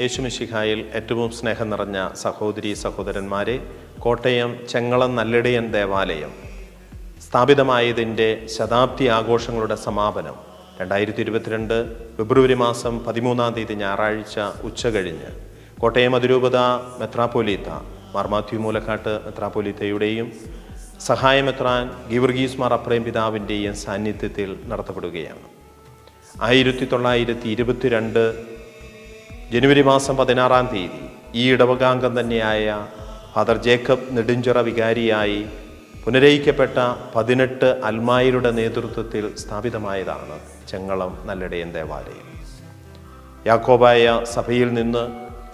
യേശുമിശിഹായിൽ ഏറ്റവും സ്നേഹം നിറഞ്ഞ സഹോദരീ സഹോദരന്മാരെ, കോട്ടയം ചെങ്ങളം നല്ലിടയൻ ദേവാലയം സ്ഥാപിതമായതിൻ്റെ ശതാബ്ദി ആഘോഷങ്ങളുടെ സമാപനം 2022 ഫെബ്രുവരി മാസം 13-ാം തീയതി ഞായറാഴ്ച ഉച്ചകഴിഞ്ഞ് കോട്ടയം അതിരൂപത മെത്രാപ്പോലീത്ത മാർ മാത്യു മൂലക്കാട്ട് മെത്രാപ്പോലീത്തയുടെയും സഹായമെത്രാൻ ഗീവർഗീസ് മാർ അപ്രേം പിതാവിൻ്റെയും സാന്നിധ്യത്തിൽ നടത്തപ്പെടുകയാണ്. 1922 ജനുവരി മാസം 16-ാം തീയതി ഈ ഇടവകാംഗം തന്നെയായ ഫാദർ ജേക്കബ് നെടുഞ്ചിറ വികാരിയായി പുനരയിക്കപ്പെട്ട 18 അൽമായരുടെ നേതൃത്വത്തിൽ സ്ഥാപിതമായതാണ് ചെങ്ങളം നല്ലിടയൻ ദേവാലയം. യാക്കോബായ സഭയിൽ നിന്ന്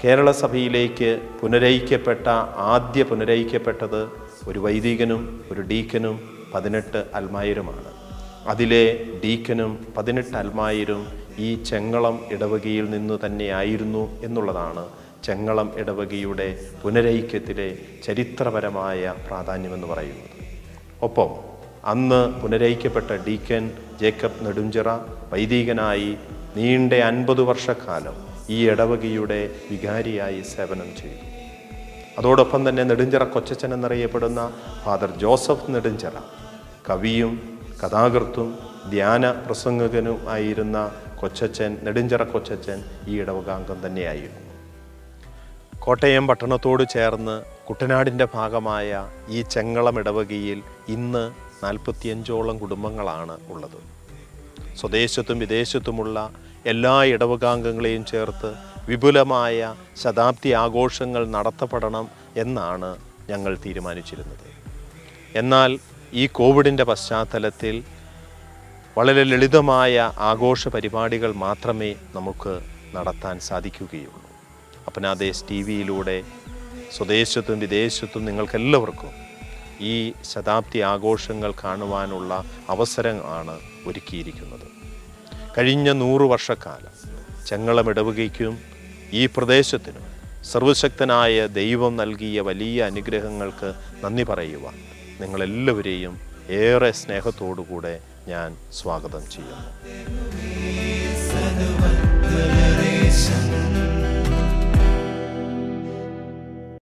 കേരള സഭയിലേക്ക് ആദ്യ പുനരയിക്കപ്പെട്ടത് ഒരു വൈദികനും ഒരു ഡീക്കനും 18 അൽമായരുമാണ്. അതിലെ ഡീക്കനും 18 അൽമായരും ഈ ചെങ്ങളം ഇടവകയിൽ നിന്ന് തന്നെയായിരുന്നു എന്നുള്ളതാണ് ചെങ്ങളം ഇടവകയുടെ പുനരൈക്യത്തിലെ ചരിത്രപരമായ പ്രാധാന്യമെന്ന് പറയുന്നത്. ഒപ്പം അന്ന് പുനരൈക്യപ്പെട്ട ഡീക്കൻ ജേക്കബ് നെടുഞ്ചിറ വൈദികനായി നീണ്ട 50 വർഷക്കാലം ഈ ഇടവകയുടെ വികാരിയായി സേവനം ചെയ്തു. അതോടൊപ്പം തന്നെ നെടുഞ്ചിറ കൊച്ചച്ചൻ എന്നറിയപ്പെടുന്ന ഫാദർ ജോസഫ് നെടുഞ്ചിറ കവിയും കഥാകൃത്തും ധ്യാന പ്രസംഗകനും ആയിരുന്ന കൊച്ചച്ചൻ നെടുഞ്ചിറ കൊച്ചച്ചൻ ഈ ഇടവകാംഗം തന്നെയായിരുന്നു. കോട്ടയം പട്ടണത്തോട് ചേർന്ന് കുട്ടനാടിൻ്റെ ഭാഗമായ ഈ ചെങ്ങളം ഇടവകയിൽ ഇന്ന് 45ഓളം കുടുംബങ്ങളാണ് ഉള്ളത്. സ്വദേശത്തും വിദേശത്തുമുള്ള എല്ലാ ഇടവകാംഗങ്ങളെയും ചേർത്ത് വിപുലമായ ശതാബ്ദി ആഘോഷങ്ങൾ നടത്തപ്പെടണം എന്നാണ് ഞങ്ങൾ തീരുമാനിച്ചിരുന്നത്. എന്നാൽ ഈ കോവിഡിൻ്റെ പശ്ചാത്തലത്തിൽ വളരെ ലളിതമായ ആഘോഷ പരിപാടികൾ മാത്രമേ നമുക്ക് നടത്താൻ സാധിക്കുകയുള്ളൂ. അപ്പനാദേശ് TV-യിലൂടെ സ്വദേശത്തും വിദേശത്തും നിങ്ങൾക്കെല്ലാവർക്കും ഈ ശതാബ്ദി ആഘോഷങ്ങൾ കാണുവാനുള്ള അവസരമാണ് ഒരുക്കിയിരിക്കുന്നത്. കഴിഞ്ഞ 100 വർഷക്കാലം ചെങ്ങളം ഇടവകയ്ക്കും ഈ പ്രദേശത്തിനും സർവശക്തനായ ദൈവം നൽകിയ വലിയ അനുഗ്രഹങ്ങൾക്ക് നന്ദി പറയുവാൻ നിങ്ങളെല്ലാവരെയും ഏറെ സ്നേഹത്തോടുകൂടെ ഞാൻ സ്വാഗതം ചെയ്യുന്നു.